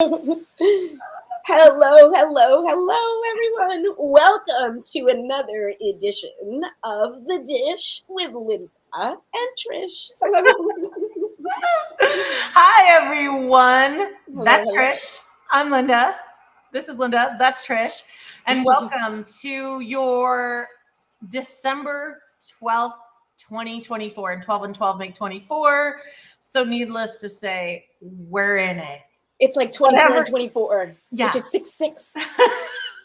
Hello, everyone. Welcome to another edition of The Dish with Linda and Trish. Hello. Hi, everyone. That's Hello. Trish. I'm Linda. This is Linda. That's Trish. And welcome to your December 12th, 2024. And 12 and 12 make 24. So, needless to say, we're in it. It's like 24 and 24, Yeah. which is 6.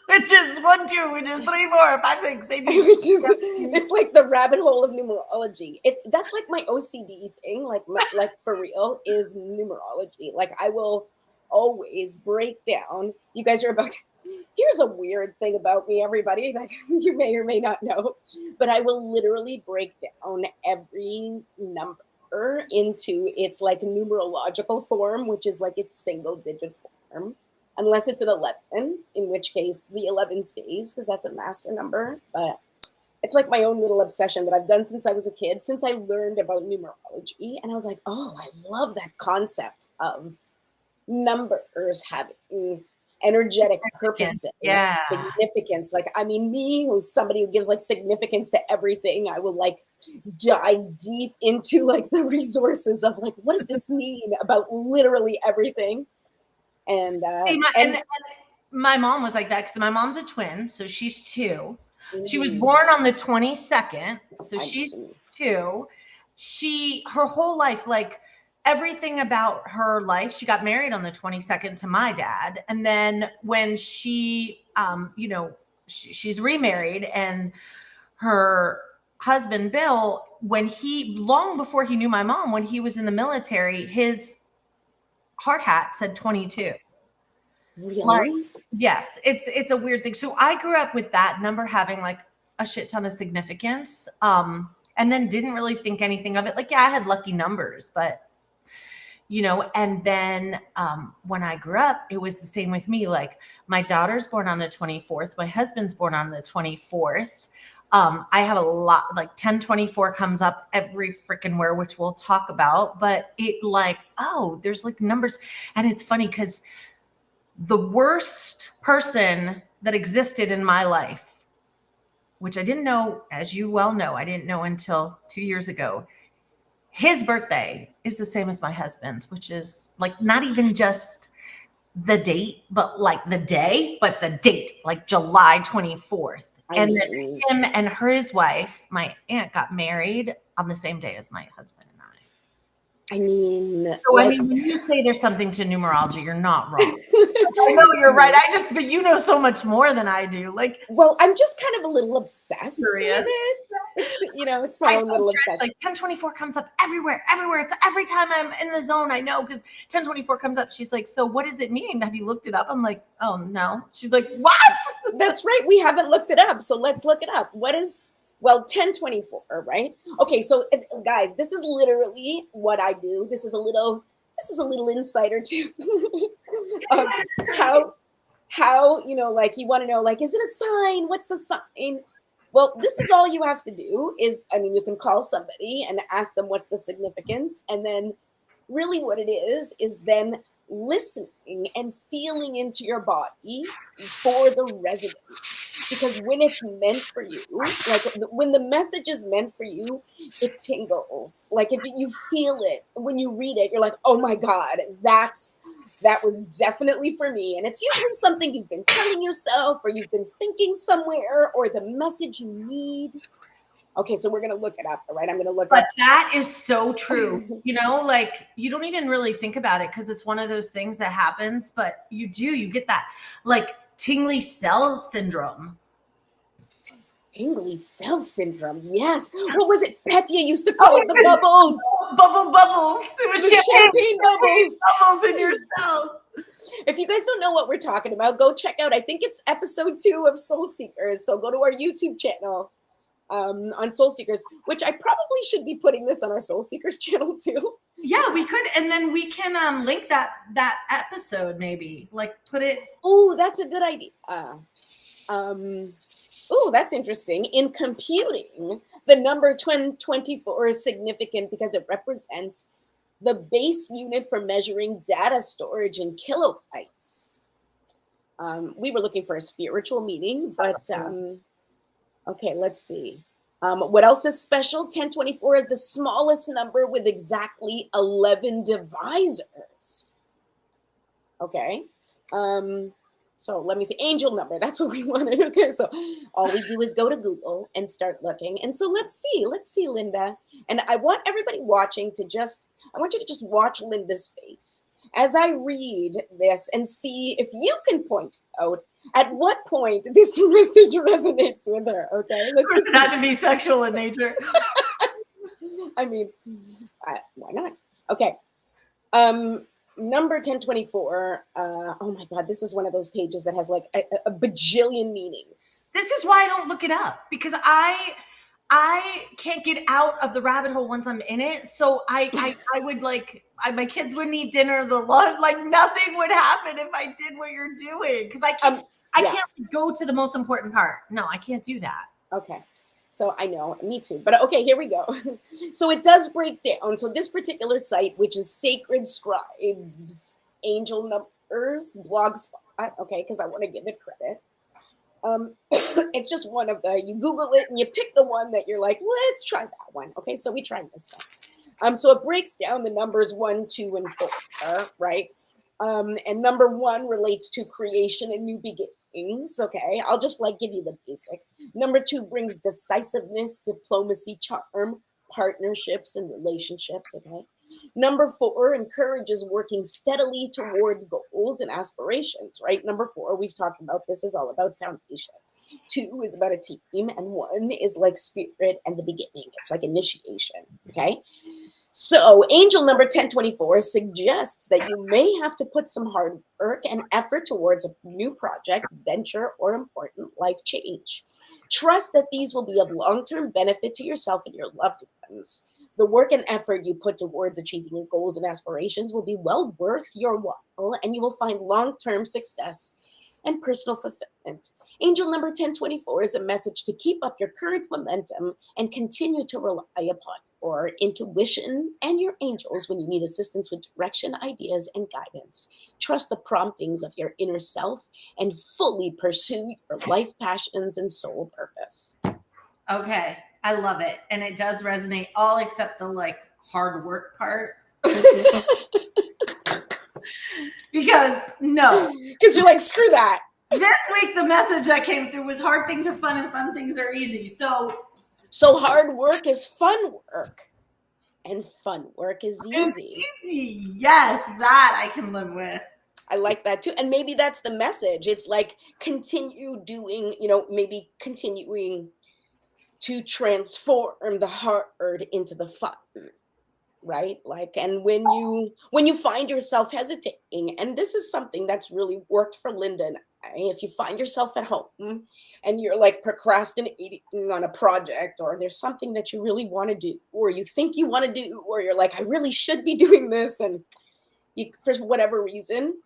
Which is 1, 2, which is 3, 4, 5, 6, 7, 8. It's like the rabbit hole of numerology. That's like my OCD thing, like for real, is numerology. Like I will always break down. You guys are about to, here's a weird thing about me, everybody, that you may or may not know, but I will literally break down every number into its like numerological form, which is like its single digit form. Unless it's an 11, in which case the 11 stays because that's a master number. But it's like my own little obsession that I've done since I was a kid, since I learned about numerology. And I was like, oh, I love that concept of numbers having energetic purpose and significance. Like, I mean, me, who's somebody who gives like significance to everything, I will like dive deep into like the resources of like, what does this mean about literally everything? And my mom was like that because my mom's a twin, so she's 2. She was born on the 22nd, so she's 2. Her whole life, like everything about her life, she got married on the 22nd to my dad, and then when she, she's remarried, and her husband Bill, long before he knew my mom, when he was in the military, his hard hat said 22. Really? Like, yes, it's a weird thing. So I grew up with that number having like a shit ton of significance, and then didn't really think anything of it. Like, yeah, I had lucky numbers, but and then when I grew up, it was the same with me. Like, my daughter's born on the 24th, my husband's born on the 24th. I have a lot, like 1024 comes up every freaking where, which we'll talk about, but it like, oh, there's like numbers. And it's funny because the worst person that existed in my life, which I didn't know, as you well know, I didn't know until 2 years ago, his birthday is the same as my husband's, which is like not even just the date, but like the day, but the date, like July 24th. Then him and his wife, my aunt, got married on the same day as my husband and I. I mean, when you say there's something to numerology, you're not wrong. I know you're right. But you know so much more than I do. Like, well, I'm just kind of a little obsessed with it. It's my own little obsession. Like 1024 comes up everywhere. It's every time I'm in the zone, I know, because 1024 comes up. She's like, so what does it mean? Have you looked it up? I'm like, oh no. She's like, what? That's right. We haven't looked it up. So let's look it up. What is, 1024, right? Okay. So guys, this is literally what I do. This is a little insider too of how, like you want to know, like, is it a sign? What's the sign? Well, this is all you have to do is, you can call somebody and ask them what's the significance. And then really what it is then listening and feeling into your body for the resonance. Because when it's meant for you, like when the message is meant for you, it tingles. Like if you feel it, when you read it, you're like, oh my God, that was definitely for me. And it's usually something you've been telling yourself or you've been thinking somewhere or the message you need. Okay, so we're going to look it up, all right? I'm going to look it up. But that is so true. Like you don't even really think about it because it's one of those things that happens, but you get that like tingly cell syndrome. Tingly cell syndrome, yes. What was it? Petya used to call it the bubbles. Bubbles. It was champagne bubbles. Bubbles in your cells. If you guys don't know what we're talking about, go check out, I think it's episode 2 of Soul Seekers. So go to our YouTube channel on Soul Seekers, which I probably should be putting this on our Soul Seekers channel too. Yeah, we could. And then we can link that episode maybe. Like put it. Oh, that's a good idea. Oh, that's interesting. In computing, the number 24 is significant because it represents the base unit for measuring data storage in kilobytes. We were looking for a spiritual meaning, but okay, let's see. What else is special? 1024 is the smallest number with exactly 11 divisors. Okay. So let me see. Angel number. That's what we wanted. Okay. So all we do is go to Google and start looking. And so let's see. Let's see, Linda. And I want everybody watching to I want you to just watch Linda's face as I read this and see if you can point out at what point this message resonates with her. Okay. Let's just not to be sexual in nature. I mean, why not? Okay. Number 1024. Oh my God, this is one of those pages that has like a bajillion meanings. This is why I don't look it up, because I can't get out of the rabbit hole once I'm in it. So I would my kids wouldn't eat dinner. Nothing would happen if I did what you're doing, because I can't go to the most important part. No, I can't do that. Okay. So I know, me too. But okay, here we go. So it does break down. So this particular site, which is Sacred Scribes, Angel Numbers, Blogspot, okay, because I want to give it credit. It's just one of you Google it and you pick the one that you're like, let's try that one. Okay, so we tried this one. So it breaks down the numbers 1, 2, and 4, right? And number 1 relates to creation and new beginnings. Okay, I'll just give you the basics. Number 2 brings decisiveness, diplomacy, charm, partnerships, and relationships. Okay. Number 4 encourages working steadily towards goals and aspirations, right? Number 4, we've talked about this, is all about foundations. 2 is about a team, and 1 is like spirit and the beginning. It's like initiation. Okay. So angel number 1024 suggests that you may have to put some hard work and effort towards a new project, venture, or important life change. Trust that these will be of long-term benefit to yourself and your loved ones. The work and effort you put towards achieving your goals and aspirations will be well worth your while, and you will find long-term success and personal fulfillment. Angel number 1024 is a message to keep up your current momentum and continue to rely upon your intuition and your angels when you need assistance with direction, ideas, and guidance. Trust the promptings of your inner self and fully pursue your life passions and soul purpose. Okay, I love it. And it does resonate, all except the hard work part. Because you're like, screw that. This week the message that came through was hard things are fun and fun things are easy. So hard work is fun work, and fun work is easy. Yes, that I can live with. I like that too. And maybe that's the message. It's like continue doing, maybe continuing to transform the hard into the fun. Right? And when you find yourself hesitating, and this is something that's really worked for Linda and I, if you find yourself at home and you're procrastinating on a project, or there's something that you really want to do, or you think you want to do, or you're like, I really should be doing this, and you, for whatever reason,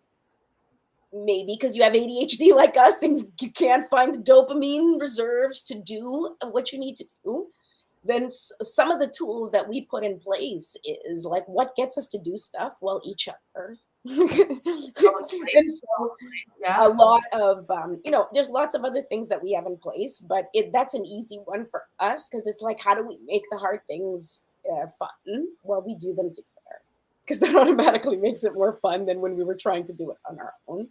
maybe because you have ADHD like us and you can't find the dopamine reserves to do what you need to do, then some of the tools that we put in place is what gets us to do stuff? Well, each other. And so a lot of, there's lots of other things that we have in place, but that's an easy one for us, because it's how do we make the hard things fun? Well, we do them together, because that automatically makes it more fun than when we were trying to do it on our own.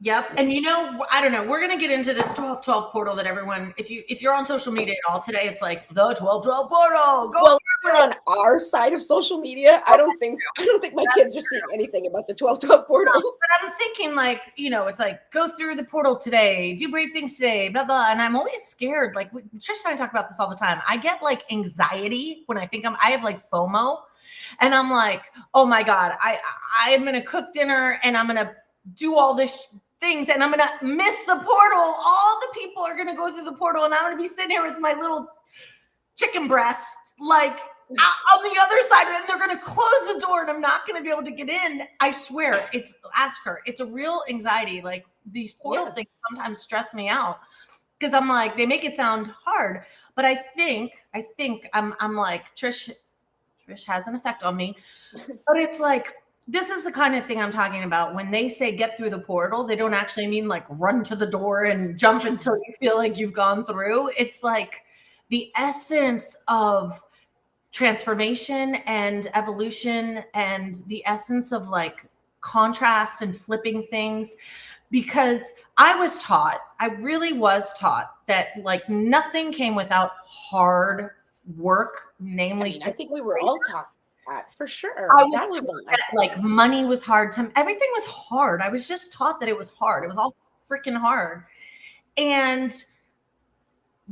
Yep. And I don't know, we're going to get into this 1212 portal that everyone, if you're on social media at all today, it's like the 1212 portal. Well, we're on our side of social media. I don't think my kids are seeing anything about the 1212 portal. But I'm thinking it's like, go through the portal today, do brave things today, blah, blah. And I'm always scared. Trish and I talk about this all the time. I get anxiety when I think I have FOMO, and I'm like, oh my God, I'm going to cook dinner and I'm going to do all this things, and I'm going to miss the portal. All the people are going to go through the portal, and I'm going to be sitting here with my little chicken breast, on the other side, and they're going to close the door, and I'm not going to be able to get in. I swear, ask her. It's a real anxiety. These portal things sometimes stress me out, because I'm they make it sound hard, but I think I'm like, Trish, which has an effect on me. But it's like, this is the kind of thing I'm talking about. When they say get through the portal, they don't actually mean like run to the door and jump until you feel like you've gone through. It's like the essence of transformation and evolution and the essence of like contrast and flipping things. Because I really was taught that like nothing came without hard work, namely I think we were all taught that for sure. I was That was taught the that, lesson. like money was hard. Everything was hard. I was just taught that it was hard. It was all freaking hard. And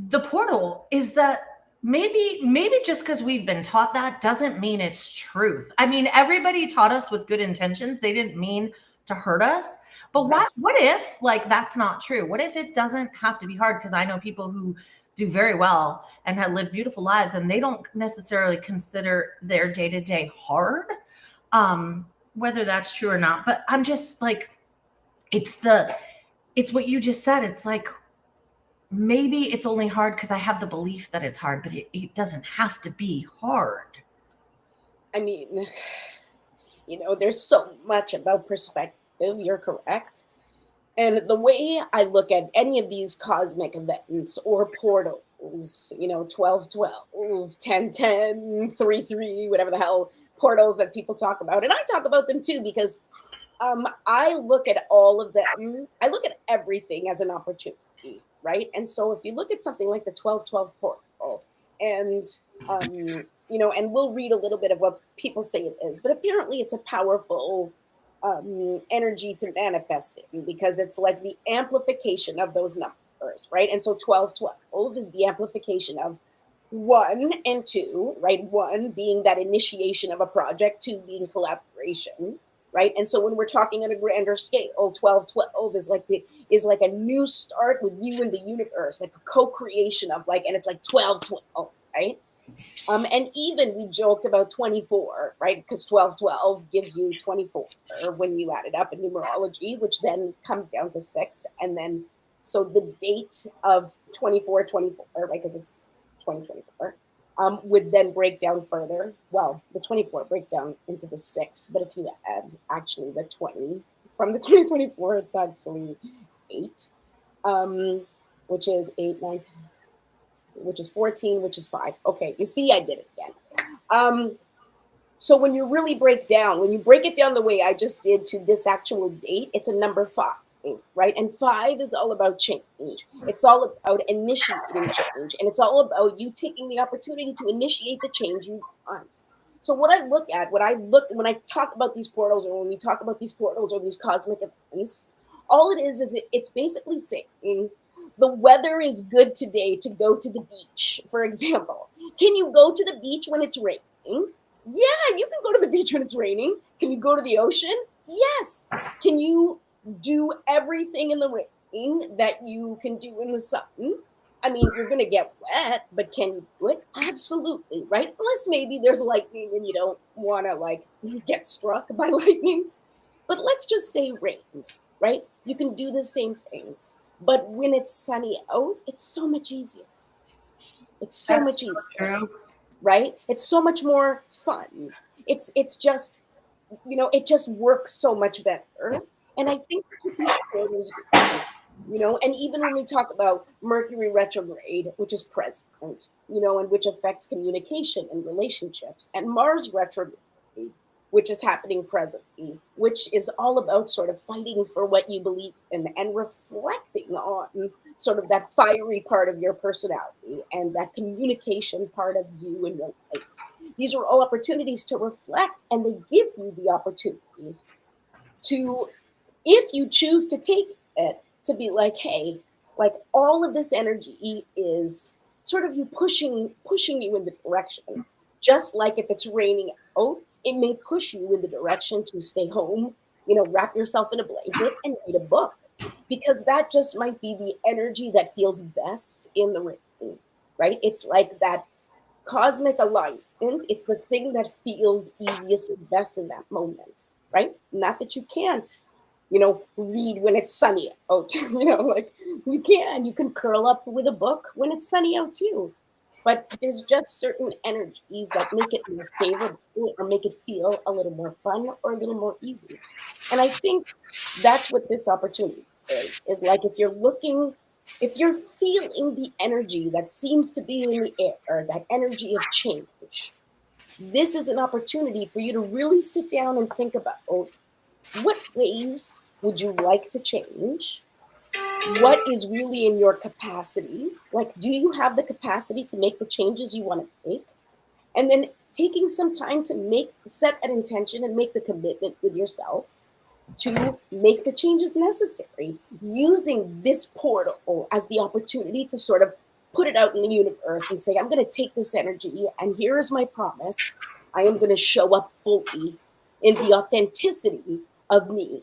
the portal is that maybe just because we've been taught that doesn't mean it's truth. I mean, everybody taught us with good intentions. They didn't mean to hurt us. But what if like that's not true? What if it doesn't have to be hard? Because I know people who do very well and have lived beautiful lives, and they don't necessarily consider their day-to-day hard, whether that's true or not. But I'm just like, it's what you just said. It's like, maybe it's only hard because I have the belief that it's hard, but it doesn't have to be hard. I mean, there's so much about perspective. You're correct. And the way I look at any of these cosmic events or portals, 12, 10, 3, whatever the hell portals that people talk about. And I talk about them too, because I look at all of them. I look at everything as an opportunity, right? And so if you look at something like the 1212 portal, and and we'll read a little bit of what people say it is, but apparently it's a powerful energy to manifest it, because it's like the amplification of those numbers, right? And so 1212 is the amplification of 1 and 2, right? 1 being that initiation of a project, 2 being collaboration, right? And so when we're talking on a grander scale, 1212 is like a new start with you and the universe, like a co-creation of like, and it's like 1212, right? And even we joked about 24, right? Because 1212 gives you 24 when you add it up in numerology, which then comes down to 6. And then, so the date of 2424, right? Because it's 2024, would then break down further. Well, the 24 breaks down into the 6, but if you add actually the 20 from the 2024, it's actually 8, which is 8, 9, 10, which is 14, which is 5. Okay, you see, I did it again. So when you really break it down the way I just did to this actual date, it's a number 5, right? And 5 is all about change. It's all about initiating change, and it's all about you taking the opportunity to initiate the change you want. So what I look at, when I talk about these portals, or when we talk about these portals or these cosmic events, all it is it's basically saying, the weather is good today to go to the beach, for example. Can you go to the beach when it's raining? Yeah, you can go to the beach when it's raining. Can you go to the ocean? Yes. Can you do everything in the rain that you can do in the sun? I mean, you're going to get wet, but can you do it? Absolutely, right? Unless maybe there's lightning and you don't want to like get struck by lightning. But let's just say rain, right? You can do the same things. But when it's sunny out, it's so much easier. It's so That's much easier, true. right? It's so much more fun. It's just, it just works so much better. And I think that's what these portals do, and even when we talk about Mercury retrograde, which is present, and which affects communication and relationships, and Mars retrograde, which is happening presently, which is all about sort of fighting for what you believe in and reflecting on sort of that fiery part of your personality and that communication part of you in your life. These are all opportunities to reflect, and they give you the opportunity to, if you choose to take it, to be like, hey, like all of this energy is sort of you pushing you in the direction. Just like if it's raining out, it may push you in the direction to stay home, wrap yourself in a blanket and read a book, because that just might be the energy that feels best in the rain, right? It's like that cosmic alignment. It's the thing that feels easiest or best in that moment, right? Not that you can't, read when it's sunny out, like you can curl up with a book when it's sunny out too. but there's just certain energies that make it more favorable or make it feel a little more fun or a little more easy. And I think that's what this opportunity is like if you're feeling the energy that seems to be in the air, that energy of change, this is an opportunity for you to really sit down and think about what ways would you like to change? What is really in your capacity? Like, do you have the capacity to make the changes you want to make? And then taking some time to set an intention and make the commitment with yourself to make the changes necessary, using this portal as the opportunity to sort of put it out in the universe and say, I'm going to take this energy, and here is my promise. I am going to show up fully in the authenticity of me.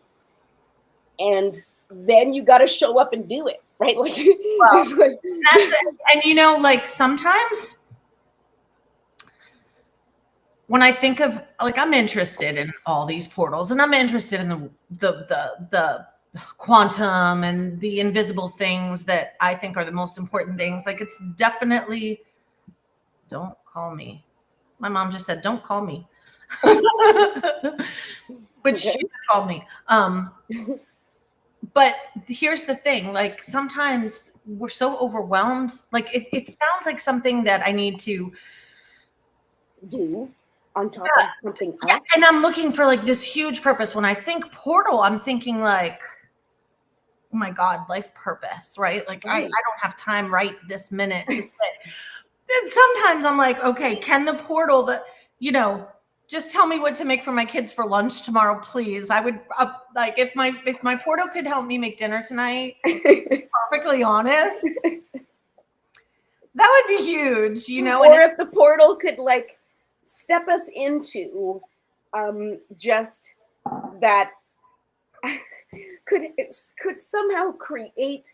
And then you got to show up and do it, right? Like, well, like and like sometimes when I think of, like, I'm interested in all these portals, and I'm interested in the quantum and the invisible things that I think are the most important things. Like, it's definitely, don't call me. My mom just said, don't call me. But okay. She just called me. But here's the thing, like, sometimes we're so overwhelmed. Like, it sounds like something that I need to do on top of something else. And I'm looking for like this huge purpose. When I think portal, I'm thinking like, oh my God, life purpose, right? Like, I don't have time right this minute to sit. And sometimes I'm like, okay, can the portal that, just tell me what to make for my kids for lunch tomorrow, please. I would like, if my portal could help me make dinner tonight, perfectly honest, that would be huge, Or if the portal could like step us into just that could somehow create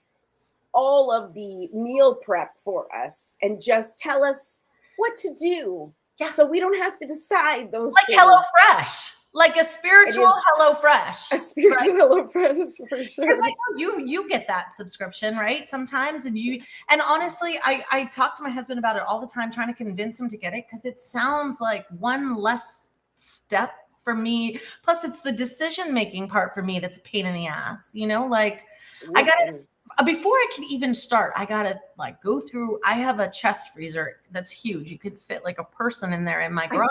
all of the meal prep for us and just tell us what to do. Yeah. So we don't have to decide those things. Like HelloFresh. Like a spiritual HelloFresh. A spiritual HelloFresh for sure. I know you get that subscription, right? Sometimes, and honestly, I talk to my husband about it all the time, trying to convince him to get it, because it sounds like one less step for me. Plus, it's the decision-making part for me that's a pain in the ass. Like, listen. I gotta, before I can even start, I gotta like go through. I have a chest freezer that's huge. You could fit like a person in there in my garage.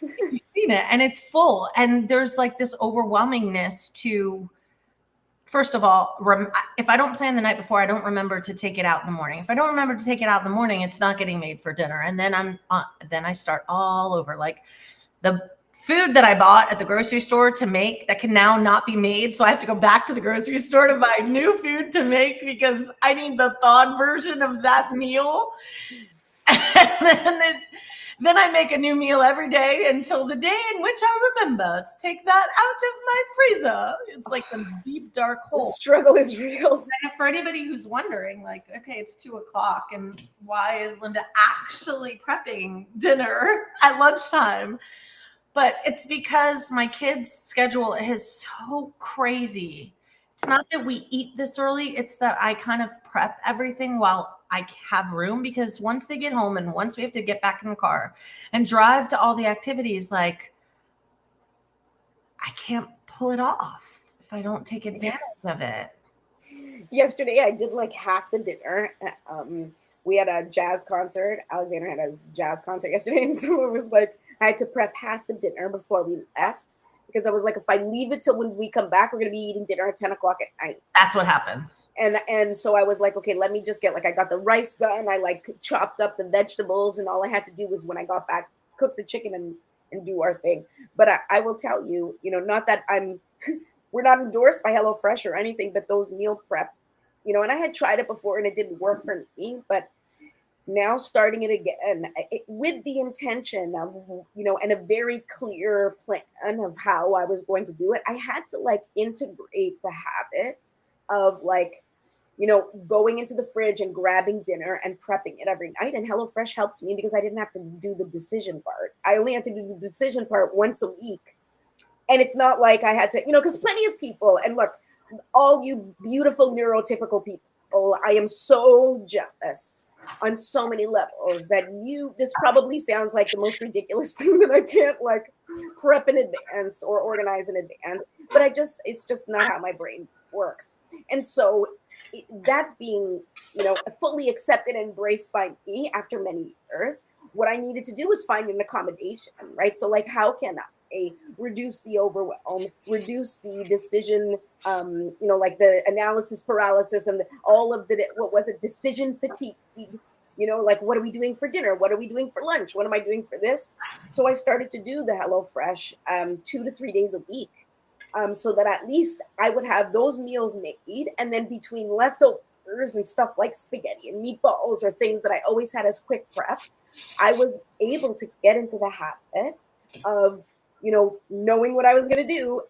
You've seen it, and it's full. And there's like this overwhelmingness to, first of all, if I don't plan the night before, I don't remember to take it out in the morning. If I don't remember to take it out in the morning, it's not getting made for dinner. And then then I start all over, like the food that I bought at the grocery store to make that can now not be made. So I have to go back to the grocery store to buy new food to make because I need the thawed version of that meal. And then I make a new meal every day until the day in which I remember to take that out of my freezer. It's like a deep, dark hole. The struggle is real. And for anybody who's wondering, like, okay, it's 2:00, and why is Linda actually prepping dinner at lunchtime? But it's because my kids' schedule is so crazy. It's not that we eat this early. It's that I kind of prep everything while I have room, because once they get home and once we have to get back in the car and drive to all the activities, like, I can't pull it off if I don't take advantage of it. Yesterday, I did like half the dinner. We had a jazz concert. Alexander had a jazz concert yesterday. And so it was like, I had to prep half the dinner before we left, because I was like, if I leave it till when we come back, we're going to be eating dinner at 10:00 at night. That's what happens. And so I was like, okay, let me just get, like, I got the rice done. I like chopped up the vegetables, and all I had to do was when I got back, cook the chicken and do our thing. But I will tell you, not that we're not endorsed by HelloFresh or anything, but those meal prep, and I had tried it before and it didn't work for me, but now starting it again with the intention of, and a very clear plan of how I was going to do it. I had to like integrate the habit of like, going into the fridge and grabbing dinner and prepping it every night. And HelloFresh helped me because I didn't have to do the decision part. I only had to do the decision part once a week. And it's not like I had to, because plenty of people, and look, all you beautiful neurotypical people, Oh, I am so jealous on so many levels that this probably sounds like the most ridiculous thing that I can't like prep in advance or organize in advance, but it's just not how my brain works. And so that being, fully accepted and embraced by me after many years, what I needed to do was find an accommodation, right? So like, how can I reduce the overwhelm, reduce the decision, like the analysis paralysis and all of the, what was it, decision fatigue, like what are we doing for dinner? What are we doing for lunch? What am I doing for this? So I started to do the HelloFresh 2 to 3 days a week, so that at least I would have those meals made, and then between leftovers and stuff like spaghetti and meatballs or things that I always had as quick prep, I was able to get into the habit of knowing what I was going to do,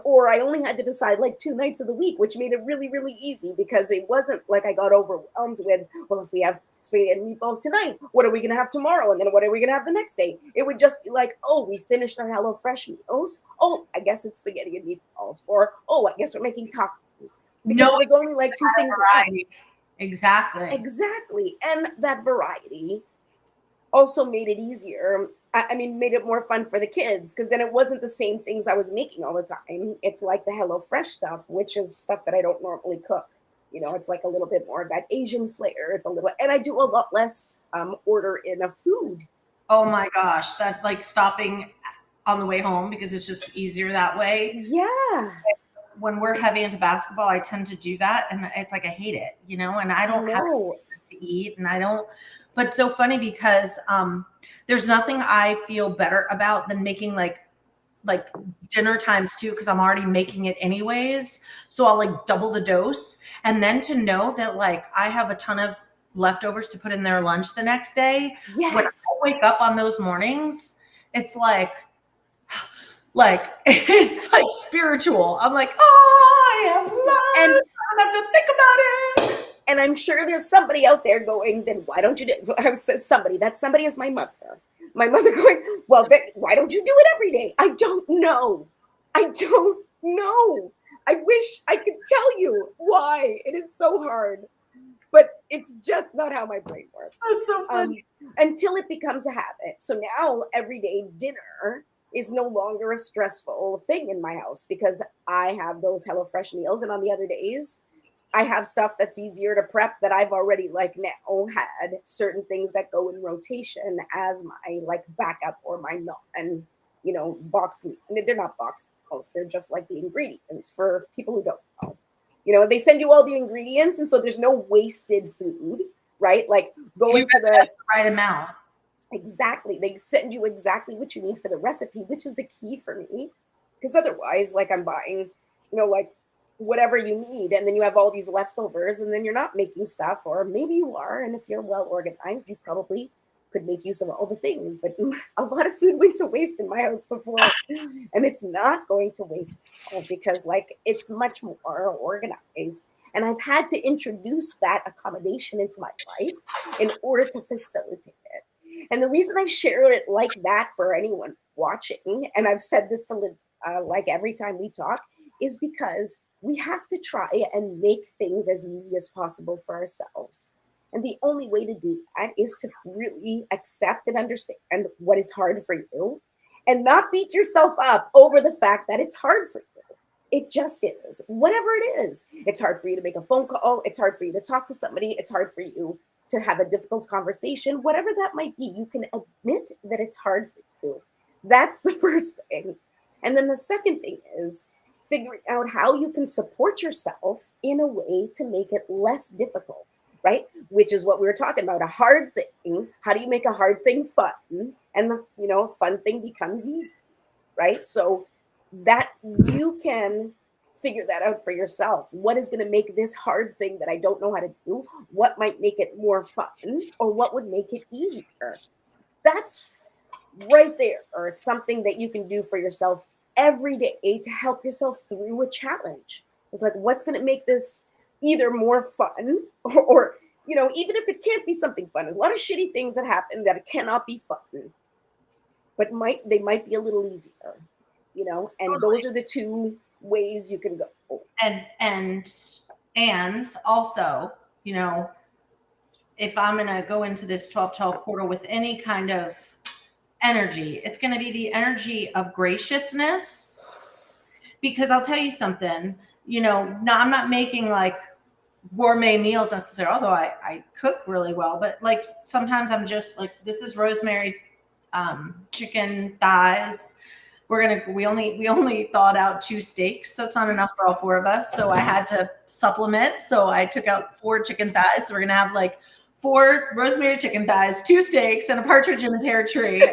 or I only had to decide like 2 nights of the week, which made it really, really easy because it wasn't like I got overwhelmed with, well, if we have spaghetti and meatballs tonight, what are we going to have tomorrow? And then what are we going to have the next day? It would just be like, oh, we finished our HelloFresh meals. Oh, I guess it's spaghetti and meatballs. Or, oh, I guess we're making tacos. Because No, there was only like 2 things left. Exactly. Exactly. And that variety also made it easier. I mean, made it more fun for the kids because then it wasn't the same things I was making all the time. It's like the HelloFresh stuff, which is stuff that I don't normally cook. It's like a little bit more of that Asian flair. It's a little, and I do a lot less order in of food. Oh my gosh, that like stopping on the way home because it's just easier that way. Yeah. When we're heavy into basketball, I tend to do that, and it's like I hate it, and I don't have to eat, and I don't. But it's so funny because there's nothing I feel better about than making like dinner times too, because I'm already making it anyways. So I'll like double the dose, and then to know that like I have a ton of leftovers to put in their lunch the next day. Yes. When I wake up on those mornings, it's like it's like spiritual. I'm like, oh, I am loved. And I don't have to think about it. And I'm sure there's somebody out there going, then why don't you do it? I said somebody, that somebody is my mother. My mother going, well, then why don't you do it every day? I don't know. I don't know. I wish I could tell you why. It is so hard. But it's just not how my brain works. That's so funny. Until it becomes a habit. So now everyday dinner is no longer a stressful thing in my house because I have those HelloFresh meals. And on the other days, I have stuff that's easier to prep that I've already like now had certain things that go in rotation as my like backup or my boxed meat. I mean, they're not boxed meals. They're just like the ingredients for people who don't know. They send you all the ingredients, and so there's no wasted food, right? Like going to the right amount. Exactly. They send you exactly what you need for the recipe, which is the key for me. Because otherwise, like I'm buying, like whatever you need, and then you have all these leftovers, and then you're not making stuff, or maybe you are, and if you're well organized, you probably could make use of all the things. But a lot of food went to waste in my house before, and it's not going to waste because like it's much more organized. And I've had to introduce that accommodation into my life in order to facilitate it. And the reason I share it like that for anyone watching, and I've said this to like every time we talk, is because we have to try and make things as easy as possible for ourselves. And the only way to do that is to really accept and understand what is hard for you and not beat yourself up over the fact that it's hard for you. It just is. Whatever it is. It's hard for you to make a phone call. It's hard for you to talk to somebody. It's hard for you to have a difficult conversation. Whatever that might be, you can admit that it's hard for you. That's the first thing. And then the second thing is figuring out how you can support yourself in a way to make it less difficult, right? Which is what we were talking about, a hard thing. How do you make a hard thing fun? And the fun thing becomes easy, right? So that you can figure that out for yourself. What is going to make this hard thing that I don't know how to do? What might make it more fun, or what would make it easier? That's right there, or something that you can do for yourself every day to help yourself through a challenge. It's like, what's going to make this either more fun or even if it can't be something fun. There's a lot of shitty things that happen that cannot be fun, but they might be a little easier, and Totally. those are the two ways you can go. And And also, you know, if I'm going to go into this 12-12 portal with any kind of energy, it's going to be the energy of graciousness. Because I'll tell you something, you know, no, I'm not making like gourmet meals necessarily, although I cook really well, but like sometimes I'm just like, this is rosemary chicken thighs. We only thawed out 2 steaks, so it's not enough for all 4 of us. So I had to supplement. So I took out 4 chicken thighs. So we're gonna have like 4 rosemary chicken thighs, 2 steaks, and a partridge in a pear tree.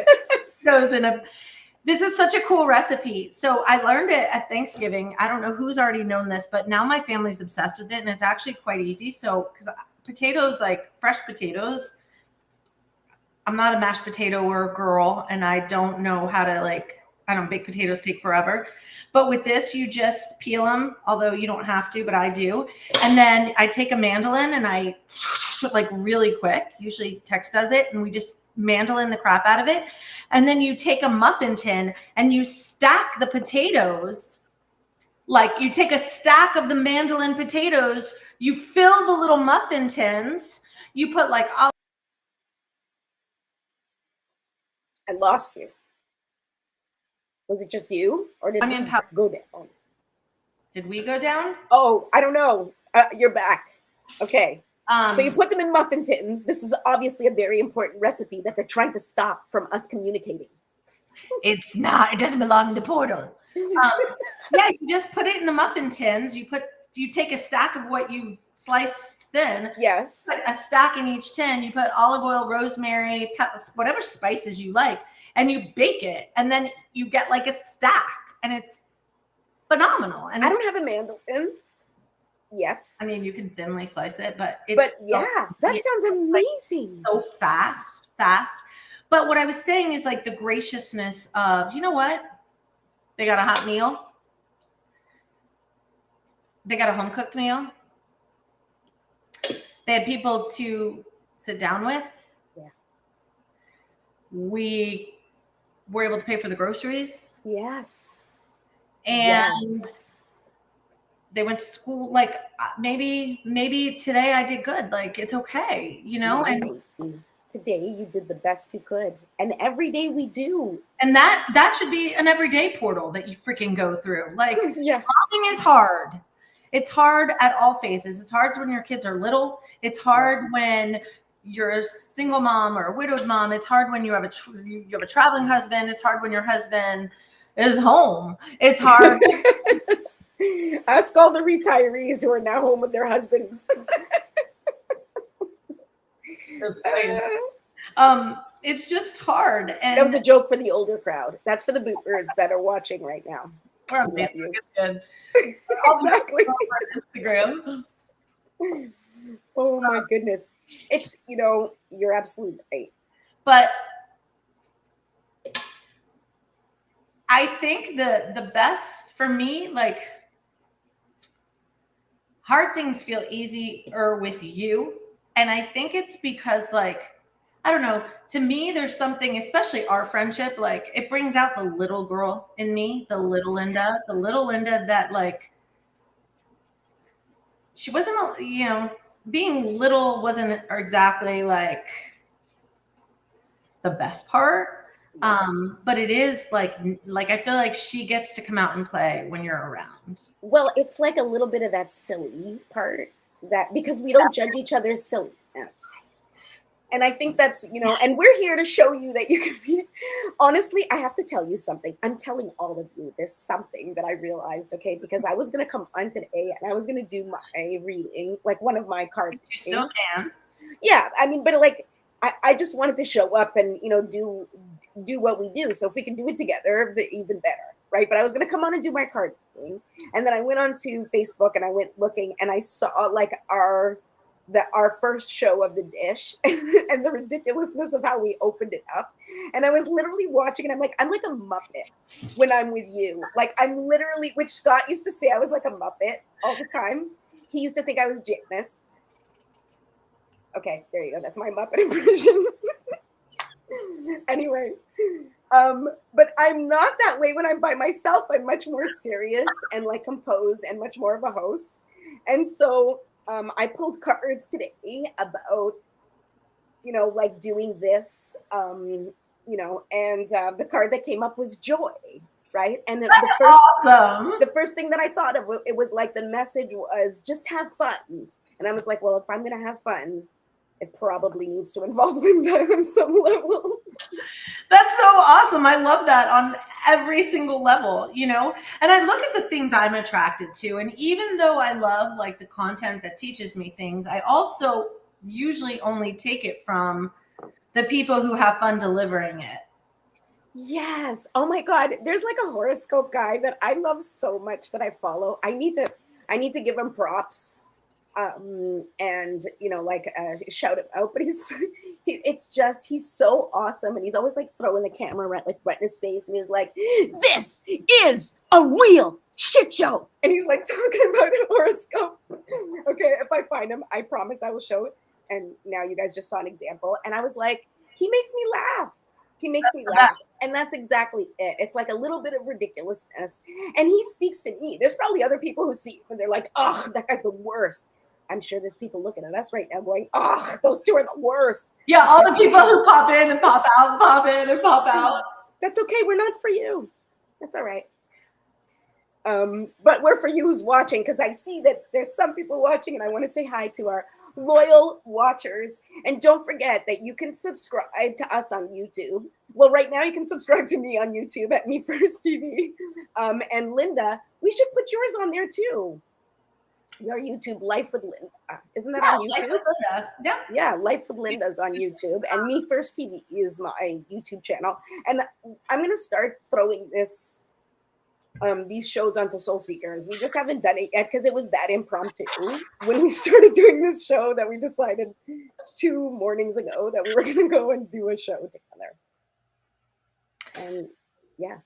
This is such a cool recipe. So I learned it at Thanksgiving. I don't know who's already known this, but now my family's obsessed with it, and it's actually quite easy. So because potatoes, like fresh potatoes, I'm not a mashed potato or a girl, and I don't know how to I don't baked potatoes take forever. But with this, you just peel them, although you don't have to, but I do. And then I take a mandolin and I like really quick. Usually Tex does it, and we just mandolin the crap out of it. And then you take a muffin tin and you stack the potatoes. Like you take a stack of the mandolin potatoes, you fill the little muffin tins, you put like I lost you. Was it just you, or did onion we powder. go down? Did we go down? Oh, I don't know. You're back. Okay. So you put them in muffin tins. This is obviously a very important recipe that they're trying to stop from us communicating. It's not. It doesn't belong in the portal. Yeah, you just put it in the muffin tins. You take a stack of what you sliced thin. Yes. Put a stack in each tin. You put olive oil, rosemary, whatever spices you like, and you bake it. And then you get like a stack, and it's phenomenal. And I don't have a mandolin yet. I mean, you can thinly slice it, but yeah, that sounds amazing. So fast. But what I was saying is like the graciousness of, you know what? They got a hot meal. They got a home cooked meal. They had people to sit down with. Yeah. We were able to pay for the groceries. Yes. And they went to school. Like maybe today I did good. Like it's okay, you know? And today you did the best you could. And every day we do. And that should be an everyday portal that you freaking go through. Like yeah. Momming is hard. It's hard at all phases. It's hard when your kids are little. It's hard when you're a single mom or a widowed mom. It's hard when you have a traveling husband. It's hard when your husband is home. It's hard. Ask all the retirees who are now home with their husbands. It's just hard. And that was a joke for the older crowd. That's for the boomers that are watching right now. We're on Facebook. It's good. Exactly. Instagram. Oh my goodness. It's, you're absolutely right. But I think the best for me, like hard things feel easier with you. And I think it's because like, I don't know, to me, there's something, especially our friendship, like it brings out the little girl in me, the little Linda that like, she wasn't, being little wasn't exactly like the best part. But it is like I feel like she gets to come out and play when you're around. Well, it's like a little bit of that silly part that because we don't judge each other's silliness. And I think that's, and we're here to show you that you can be, honestly, I have to tell you something. I'm telling all of you this something that I realized, okay, because I was going to come on today and I was going to do my reading, like one of my card You still can. Yeah, I mean, but like, I just wanted to show up and, do what we do. So if we can do it together, even better, right? But I was going to come on and do my card reading. And then I went on to Facebook and I went looking and I saw like our first show of the dish and the ridiculousness of how we opened it up. And I was literally watching and I'm like a Muppet when I'm with you. Like I'm literally, which Scott used to say I was like a Muppet all the time. He used to think I was Janice. Okay, there you go. That's my Muppet impression. Anyway, but I'm not that way when I'm by myself. I'm much more serious and like composed and much more of a host. And so I pulled cards today about, like doing this, and the card that came up was joy, right? And the first Awesome. the first thing that I thought of, it was like the message was just have fun. And I was like, well, if I'm going to have fun, it probably needs to involve Linda on some level. That's so awesome. I love that on every single level, and I look at the things I'm attracted to. And even though I love like the content that teaches me things, I also usually only take it from the people who have fun delivering it. Yes. Oh my God. There's like a horoscope guy that I love so much that I follow. I need to give him props. And like shout him out, but he's so awesome, and he's always like throwing the camera right in his face, and he's like, this is a real shit show, and he's like talking about a horoscope. Okay, if I find him, I promise I will show it. And now you guys just saw an example, and I was like, he makes me laugh. And that's exactly it. It's like a little bit of ridiculousness, and he speaks to me. There's probably other people who see him and they're like, oh, that guy's the worst. I'm sure there's people looking at us right now going, oh, those two are the worst. Yeah, all the people who pop in and pop out, pop in and pop out. That's okay. We're not for you. That's all right. But we're for you who's watching, because I see that there's some people watching, and I want to say hi to our loyal watchers. And don't forget that you can subscribe to us on YouTube. Well, right now you can subscribe to me on YouTube at Me First TV. And Linda, we should put yours on there too. Your YouTube, Life with Linda. Isn't that on YouTube? Life with Linda. Yeah. Yeah, Life with Linda's on YouTube. And Me First TV is my YouTube channel. And I'm going to start throwing these shows onto Soul Seekers. We just haven't done it yet because it was that impromptu when we started doing this show that we decided 2 mornings ago that we were going to go and do a show together. And yeah.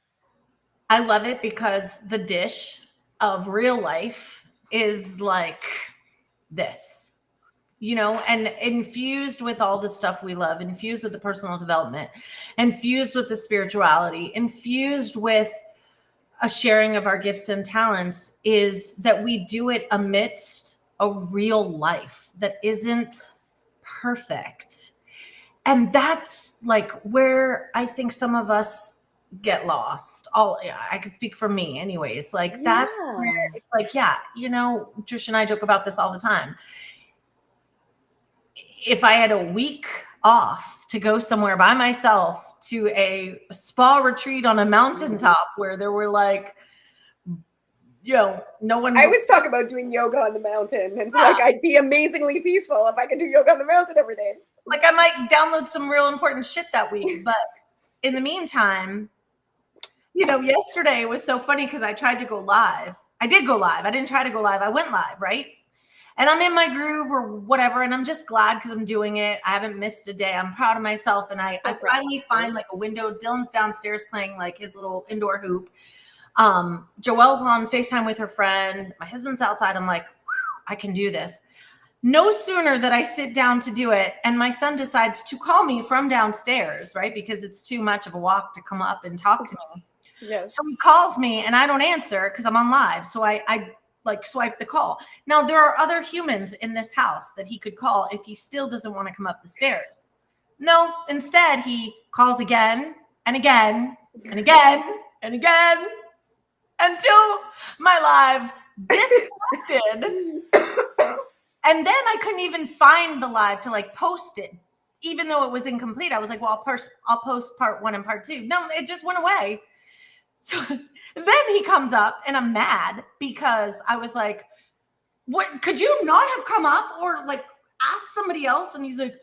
I love it because the dish of real life is like this, and infused with all the stuff we love, infused with the personal development, infused with the spirituality, infused with a sharing of our gifts and talents, is that we do it amidst a real life that isn't perfect. And that's like where I think some of us get lost. I could speak for me anyways. Like that's where it's like, Trish and I joke about this all the time. If I had a week off to go somewhere by myself to a spa retreat on a mountaintop where there were like, no one. I always talk about doing yoga on the mountain. And it's like, I'd be amazingly peaceful if I could do yoga on the mountain every day. Like I might download some real important shit that week. But in the meantime, yesterday was so funny because I tried to go live. I did go live. I didn't try to go live. I went live, right? And I'm in my groove or whatever. And I'm just glad because I'm doing it. I haven't missed a day. I'm proud of myself. And I finally find like a window. Dylan's downstairs playing like his little indoor hoop. Joelle's on FaceTime with her friend. My husband's outside. I'm like, I can do this. No sooner that I sit down to do it, and my son decides to call me from downstairs, right? Because it's too much of a walk to come up and talk to me. Yes. So he calls me and I don't answer because I'm on live. So I like swipe the call. Now there are other humans in this house that he could call if he still doesn't want to come up the stairs. No, instead he calls again and again and again and again until my live disconnected. And then I couldn't even find the live to like post it, even though it was incomplete. I was like, well, I'll post part 1 and part 2. No, it just went away. So then he comes up and I'm mad because I was like, what, could you not have come up or like ask somebody else? And he's like,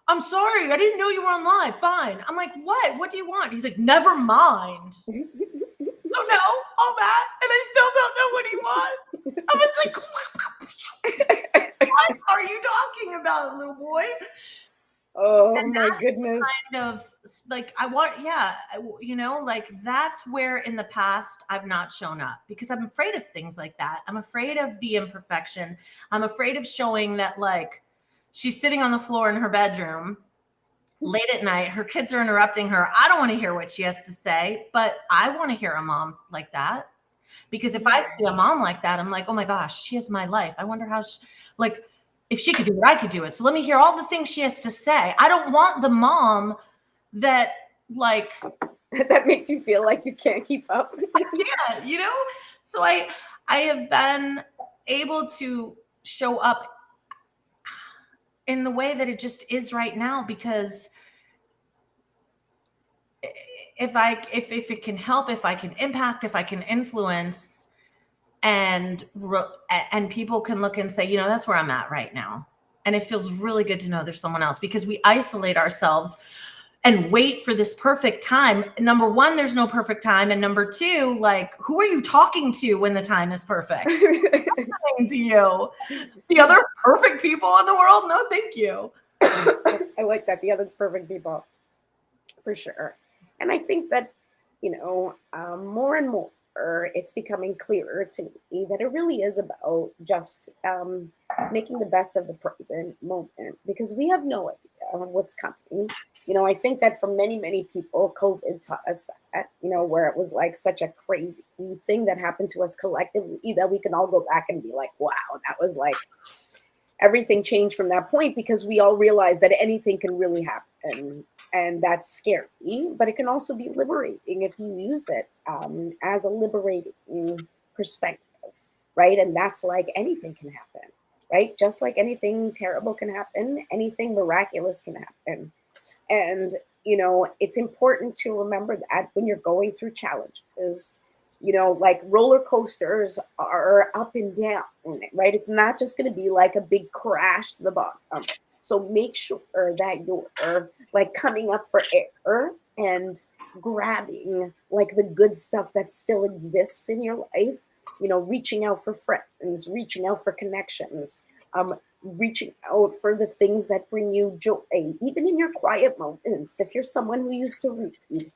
I'm sorry, I didn't know you were on live. Fine. I'm like, what do you want? He's like, never mind. So no, all that. And I still don't know what he wants. I was like, what are you talking about, little boy? Oh my goodness. Kind of like like that's where in the past I've not shown up because I'm afraid of things like that. I'm afraid of the imperfection. I'm afraid of showing that like she's sitting on the floor in her bedroom late at night. Her kids are interrupting her. I don't want to hear what she has to say, but I want to hear a mom like that. Because if I see a mom like that, I'm like, oh my gosh, she has my life. I wonder how like, if she could do it, I could do it. So let me hear all the things she has to say. I don't want the mom that like that makes you feel like you can't keep up. yeah, So I have been able to show up in the way that it just is right now, because if it can help, if I can impact, if I can influence, and people can look and say, that's where I'm at right now. And it feels really good to know there's someone else, because we isolate ourselves and wait for this perfect time. Number one, there's no perfect time. And number two, like, who are you talking to when the time is perfect? To you, the other perfect people in the world? No, thank you. I like that. The other perfect people, for sure. And I think that, more and more, it's becoming clearer to me that it really is about just making the best of the present moment, because we have no idea what's coming. I think that for many, many people, COVID taught us that, where it was like such a crazy thing that happened to us collectively, that we can all go back and be like, wow, that was like, everything changed from that point, because we all realized that anything can really happen. And that's scary, but it can also be liberating if you use it as a liberating perspective, right? And that's like anything can happen, right? Just like anything terrible can happen, anything miraculous can happen. And, it's important to remember that when you're going through challenges, like roller coasters are up and down, right? It's not just going to be like a big crash to the bottom. So make sure that you're like coming up for air and grabbing like the good stuff that still exists in your life, reaching out for friends, reaching out for connections, reaching out for the things that bring you joy, even in your quiet moments. If you're someone who used to read,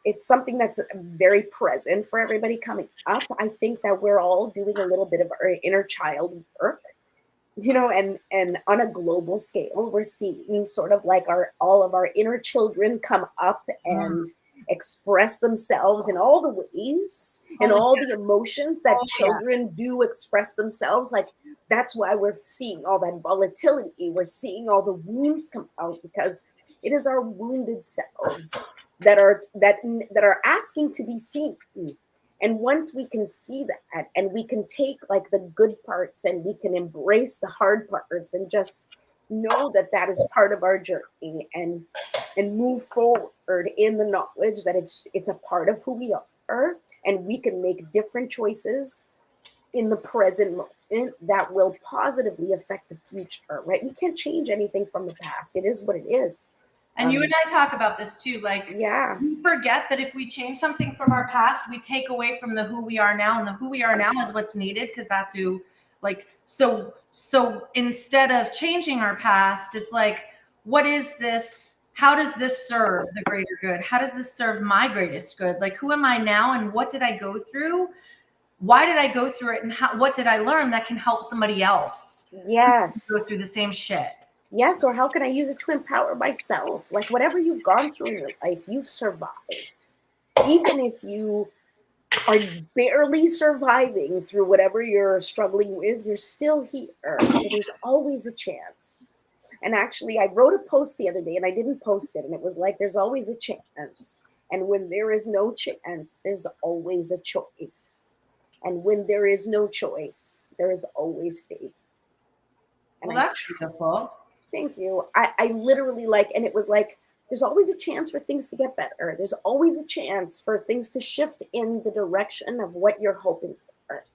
it's something that's very present for everybody coming up. I think that we're all doing a little bit of our inner child work, and on a global scale, we're seeing sort of like all of our inner children come up and express themselves in all the ways and all the emotions that children do express themselves. Like, that's why we're seeing all that volatility. We're seeing all the wounds come out, because it is our wounded selves that are asking to be seen. And once we can see that, and we can take like the good parts, and we can embrace the hard parts, and just know that that is part of our journey, and move forward in the knowledge that it's a part of who we are, and we can make different choices in the present moment that will positively affect the future, right? We can't change anything from the past. It is what it is. And you and I talk about this too. Like, we forget that if we change something from our past, we take away from the who we are now, and the who we are now is what's needed, because that's who, like, so instead of changing our past, it's like, what is this? How does this serve the greater good? How does this serve my greatest good? Like, who am I now, and what did I go through? Why did I go through it, and what did I learn that can help somebody else go through the same shit? Yes, or how can I use it to empower myself? Like, whatever you've gone through in your life, you've survived. Even if you are barely surviving through whatever you're struggling with, you're still here. So there's always a chance. And actually, I wrote a post the other day, and I didn't post it, and it was like, there's always a chance. And when there is no chance, there's always a choice. And when there is no choice, there is always faith. And that's beautiful. Thank you. I literally and it was like, there's always a chance for things to get better. There's always a chance for things to shift in the direction of what you're hoping for.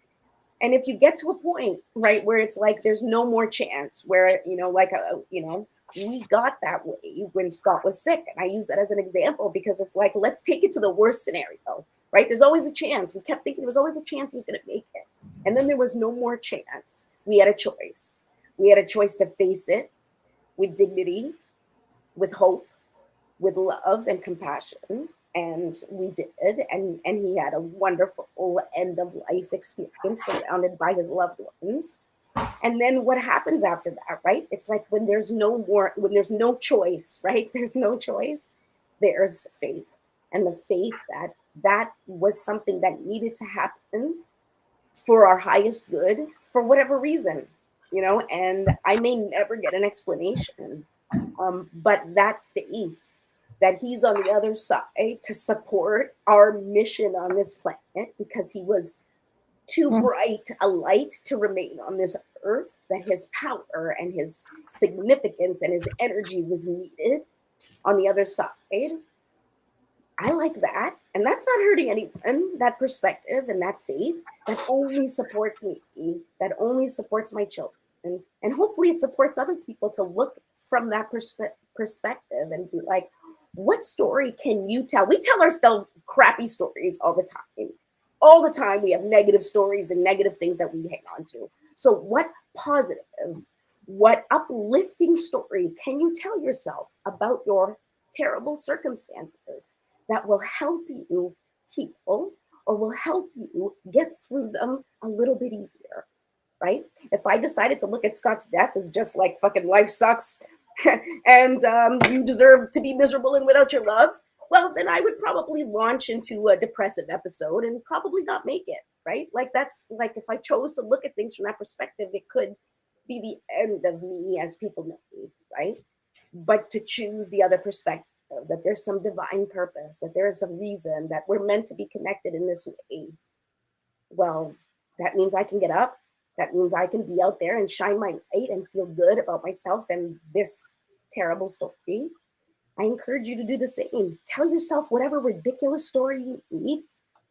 And if you get to a point, right, where it's like, there's no more chance, where, we got that way when Scott was sick. And I use that as an example, because it's like, let's take it to the worst scenario, right? There's always a chance. We kept thinking there was always a chance he was going to make it. And then there was no more chance. We had a choice. We had a choice to face it with dignity, with hope, with love and compassion. And we did. And he had a wonderful end of life experience surrounded by his loved ones. And then what happens after that, right? It's like, when there's no choice, right? There's no choice. There's faith. And the faith that that was something that needed to happen for our highest good for whatever reason, and I may never get an explanation. But that faith that he's on the other side to support our mission on this planet because he was too bright a light to remain on this earth, that his power and his significance and his energy was needed on the other side. I like that. And that's not hurting anyone, that perspective and that faith. That only supports me. That only supports my children. And hopefully it supports other people to look from that perspective and be like, what story can you tell? We tell ourselves crappy stories all the time. All the time we have negative stories and negative things that we hang on to. So what positive, what uplifting story can you tell yourself about your terrible circumstances that will help you heal or will help you get through them a little bit easier, right? If I decided to look at Scott's death as just like fucking life sucks and you deserve to be miserable and without your love, well, then I would probably launch into a depressive episode and probably not make it, right? Like that's like if I chose to look at things from that perspective, it could be the end of me as people know me, right? But to choose the other perspective, that there's some divine purpose, that there is some reason that we're meant to be connected in this way, well, that means I can get up. That means I can be out there and shine my light and feel good about myself and this terrible story. I encourage you to do the same. Tell yourself whatever ridiculous story you need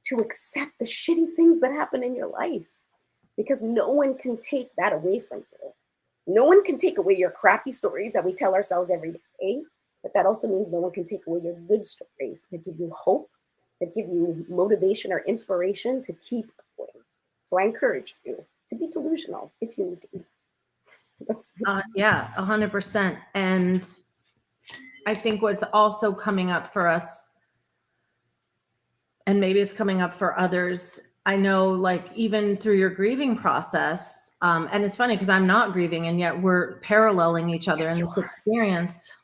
to accept the shitty things that happen in your life, because no one can take that away from you. No one can take away your crappy stories that we tell ourselves every day, but that also means no one can take away your good stories that give you hope, that give you motivation or inspiration to keep going. So I encourage you to be delusional if you need to. Yeah, 100%. And I think what's also coming up for us, and maybe it's coming up for others, I know like even through your grieving process, and it's funny because I'm not grieving and yet we're paralleling each other in this experience,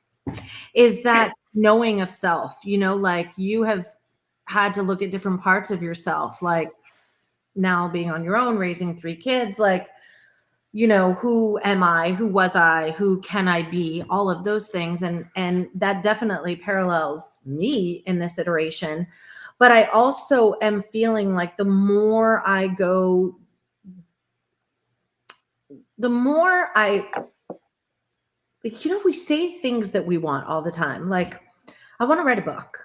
is that knowing of self, like you have had to look at different parts of yourself, like now being on your own, raising 3 kids, like, who am I? Who was I? Who can I be? All of those things. And that definitely parallels me in this iteration. But I also am feeling like the more I go, the more we say things that we want all the time. Like, I want to write a book.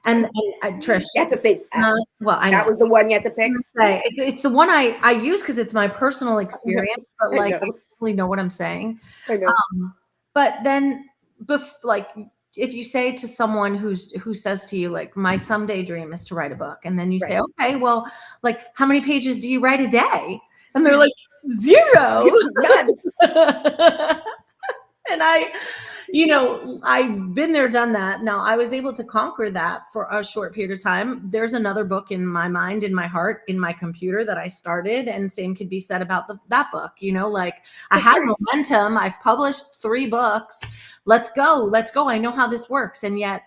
And Trish, you have to say that. Well, I know. That was the one you had to pick. It's the one I use because it's my personal experience, but like I really know what I'm saying. I know. But then, like, if you say to someone who says to you, like, my someday dream is to write a book, and then you say, okay, well, like, how many pages do you write a day? And they're like, 0. None. And I've been there, done that. Now I was able to conquer that for a short period of time. There's another book in my mind, in my heart, in my computer that I started, and same could be said about that book. Like I had momentum. I've published 3 books. Let's go. I know how this works. And yet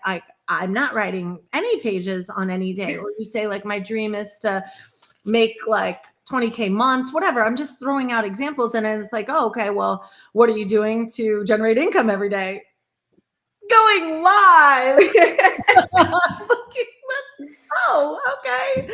I'm not writing any pages on any day. Or you say like, my dream is to make like 20K months, whatever. I'm just throwing out examples. And it's like, oh, okay, well, what are you doing to generate income every day? Going live. Oh, okay.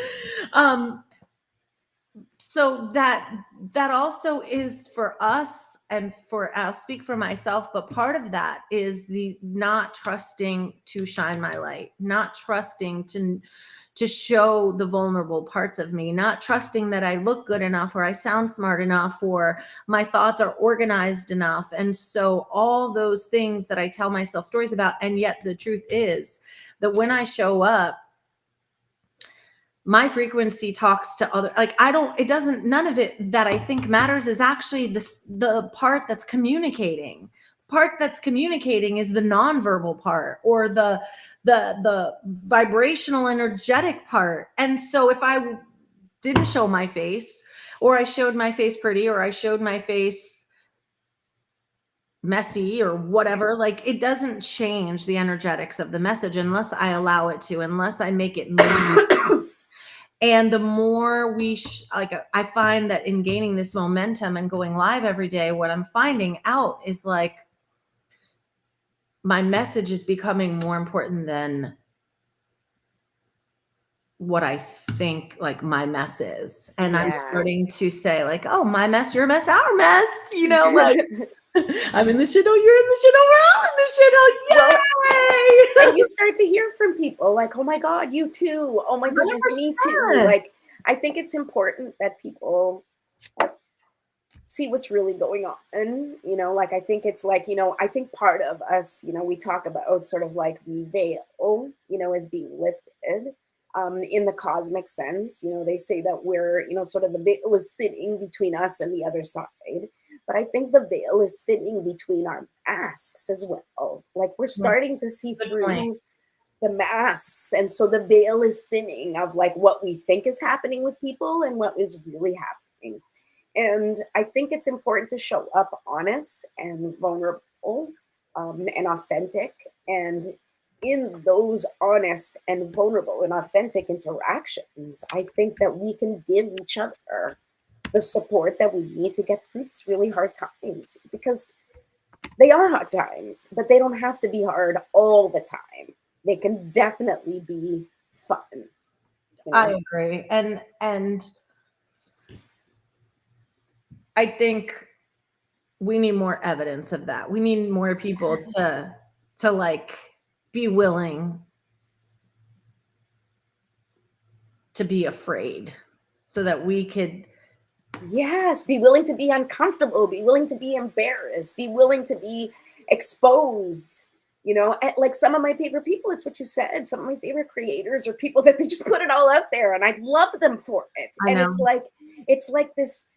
So that also is for us, and I'll speak for myself, but part of that is the not trusting to shine my light, not trusting to show the vulnerable parts of me, not trusting that I look good enough or I sound smart enough or my thoughts are organized enough. And so all those things that I tell myself stories about, and yet the truth is that when I show up, my frequency talks to other, like none of it that I think matters is actually the part that's communicating. Part that's communicating is the nonverbal part, or the vibrational energetic part. And so if I didn't show my face, or I showed my face pretty, or I showed my face, messy or whatever, like it doesn't change the energetics of the message unless I allow it to, unless I make it me. And the more I find that in gaining this momentum and going live every day, what I'm finding out is like my message is becoming more important than what I think like my mess is. And I'm starting to say like, oh, my mess, your mess, our mess, like I'm in the shithole, you're in the shithole, we're all in the shithole. Yay! And you start to hear from people like, oh my God, you too. Oh my goodness, 100%. Me too. Like, I think it's important that people see what's really going on. Like, I think it's like, I think part of us, we talk about sort of like the veil, as being lifted. In the cosmic sense, they say that we're, sort of the veil is thinning between us and the other side. But I think the veil is thinning between our masks as well. Like we're starting to see through the masks. And so the veil is thinning of like what we think is happening with people and what is really happening. And I think it's important to show up honest and vulnerable and authentic. And in those honest and vulnerable and authentic interactions, I think that we can give each other the support that we need to get through these really hard times, because they are hard times, but they don't have to be hard all the time. They can definitely be fun. I agree. And I think we need more evidence of that. We need more people to like be willing to be afraid so that we could be willing to be uncomfortable, be willing to be embarrassed, be willing to be exposed. Like some of my favorite people, it's what you said, some of my favorite creators are people that they just put it all out there, and I love them for it. And it's like this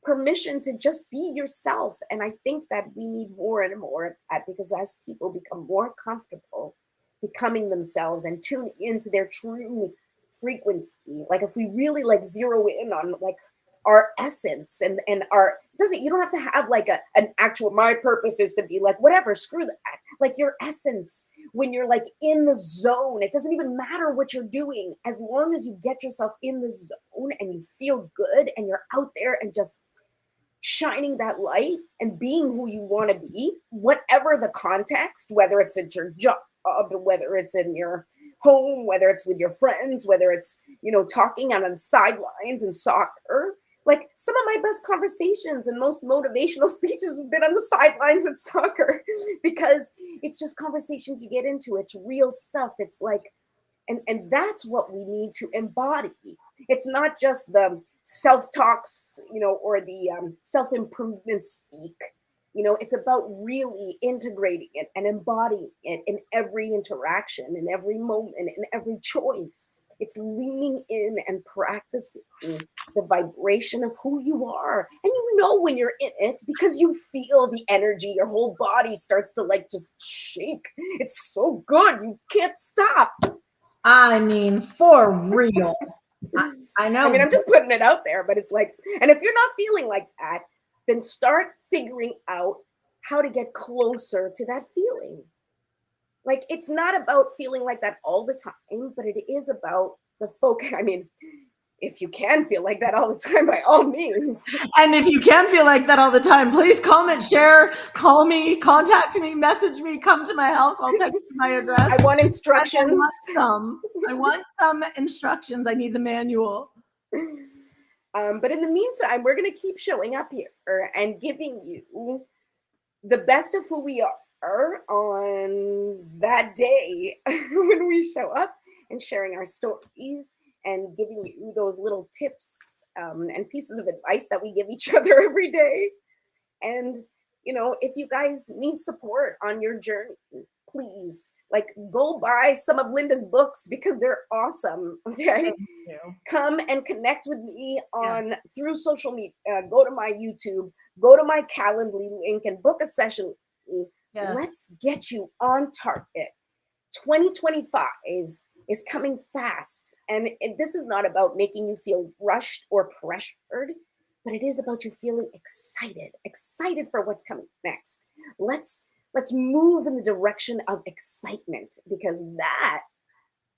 permission to just be yourself. And I think that we need more and more of that, because as people become more comfortable becoming themselves and tuning into their true frequency, like if we really like zero in on like our essence and our you don't have to have like an actual, my purpose is to be like whatever, screw that, like your essence, when you're like in the zone, it doesn't even matter what you're doing, as long as you get yourself in the zone and you feel good and you're out there and just shining that light and being who you want to be, whatever the context, whether it's at your job, whether it's in your home, whether it's with your friends, whether it's talking on the sidelines in soccer. Like some of my best conversations and most motivational speeches have been on the sidelines in soccer, because it's just conversations you get into. It's real stuff. It's like, and that's what we need to embody. It's not just the self-talks, or the self-improvement speak. It's about really integrating it and embodying it in every interaction, in every moment, in every choice. It's leaning in and practicing the vibration of who you are. And when you're in it, because you feel the energy, your whole body starts to like just shake. It's so good. You can't stop. I mean, for real. I know. I mean, I'm just putting it out there, but it's like, and if you're not feeling like that, then start figuring out how to get closer to that feeling. Like, it's not about feeling like that all the time, but it is about the focus. I mean, if you can feel like that all the time, by all means. And if you can feel like that all the time, please comment, share, call me, contact me, message me, come to my house. I'll text you my address. I want instructions. I want some instructions. I need the manual. But in the meantime, we're going to keep showing up here and giving you the best of who we are on that day when we show up, and sharing our stories and giving you those little tips and pieces of advice that we give each other every day. And, if you guys need support on your journey, please, like, go buy some of Linda's books, because they're awesome. Okay. Come and connect with me through social media. Go to my YouTube, go to my Calendly link and book a session with me. Yes. Let's get you on target. 2025 is coming fast. And this is not about making you feel rushed or pressured. but it is about you feeling excited for what's coming next. Let's move in the direction of excitement, because that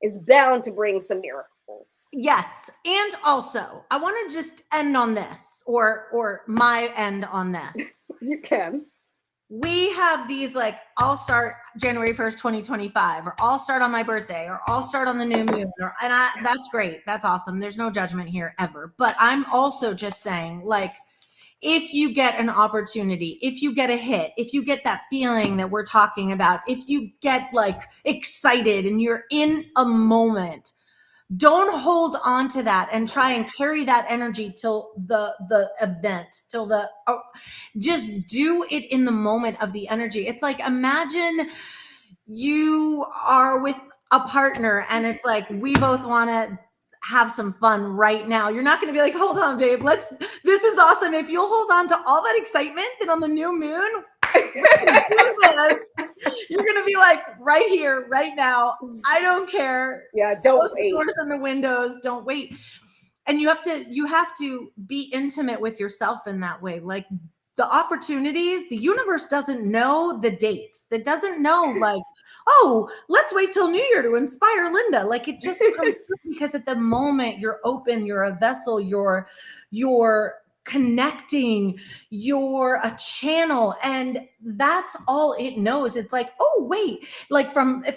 is bound to bring some miracles. Yes. And also, I want to just end on this, or my end on this. You can. We have these like, I'll start January 1st, 2025, or I'll start on my birthday, or I'll start on the new moon, that's great. That's awesome. There's no judgment here ever. But I'm also just saying, like, if you get an opportunity, if you get a hit, if you get that feeling that we're talking about, if you get like excited and you're in a moment, don't hold on to that and try and carry that energy till the event, till just do it in the moment of the energy. It's like, imagine you are with a partner and it's like, we both want to have some fun right now. You're not going to be like, hold on, babe, this is awesome. If you'll hold on to all that excitement, then on the new moon, you're going to be like, right here, right now. I don't care. Yeah, don't Close wait. the doors and the windows. Don't wait. And you have to be intimate with yourself in that way. Like, the opportunities, the universe doesn't know the dates. That doesn't know, like, oh, let's wait till New Year to inspire Linda. Like, it just comes through because at the moment you're open, you're a vessel, you're connecting, you're a channel, and that's all it knows. It's like, oh wait, like,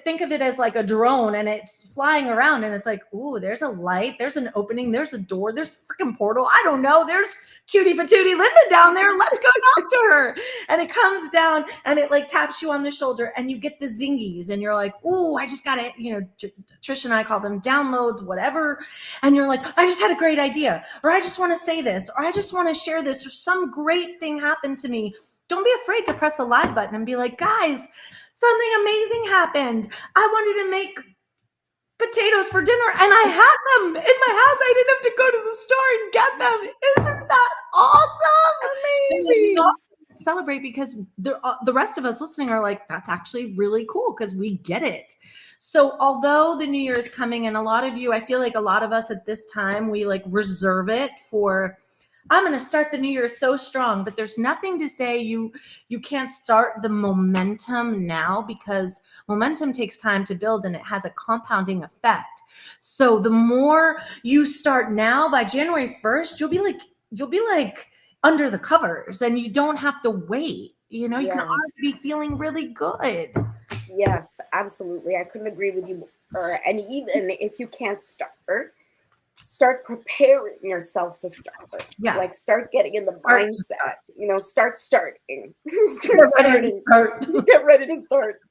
think of it as like a drone and it's flying around and it's like, ooh, there's a light, there's an opening, there's a door, there's a freaking portal, I don't know, there's cutie patootie Linda down there, let's go talk to her. And it comes down and it like taps you on the shoulder and you get the zingies and you're like, ooh, I just got it, Trish and I call them downloads, whatever. And you're like, I just had a great idea, or I just want to say this, or I just want to share this, or some great thing happened to me. Don't be afraid to press the live button and be like, guys, something amazing happened. I wanted to make potatoes for dinner and I had them in my house. I didn't have to go to the store and get them. Isn't that awesome? Amazing. Celebrate, because the rest of us listening are like, that's actually really cool because we get it. So although the New Year is coming, and a lot of you, I feel like a lot of us at this time, we like reserve it for, I'm going to start the new year so strong, but there's nothing to say you can't start the momentum now, because momentum takes time to build and it has a compounding effect. So the more you start now, by January 1st, you'll be like under the covers and you don't have to wait. You can already be feeling really good. Yes, absolutely. I couldn't agree with you more. And even if you can't start preparing yourself to start. Yeah. Like, start getting in the mindset, start starting. Get ready to start.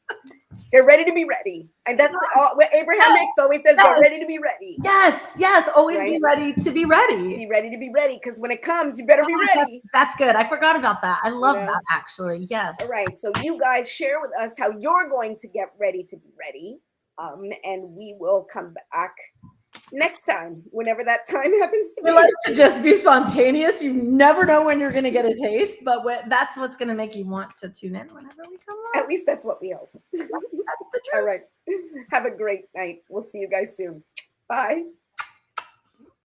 Get ready to be ready. And that's what Abraham Hicks always says, get ready to be ready. Yes. Always be ready to be ready. Be ready to be ready, because when it comes, you better be ready. That's good. I forgot about that. I love that, actually. Yes. All right. So you guys share with us how you're going to get ready to be ready. And we will come back next time, whenever that time happens to be. We like to just be spontaneous. You never know when you're going to get a taste, but that's what's going to make you want to tune in whenever we come on. At least that's what we hope. That's the truth. All right. Have a great night. We'll see you guys soon. Bye.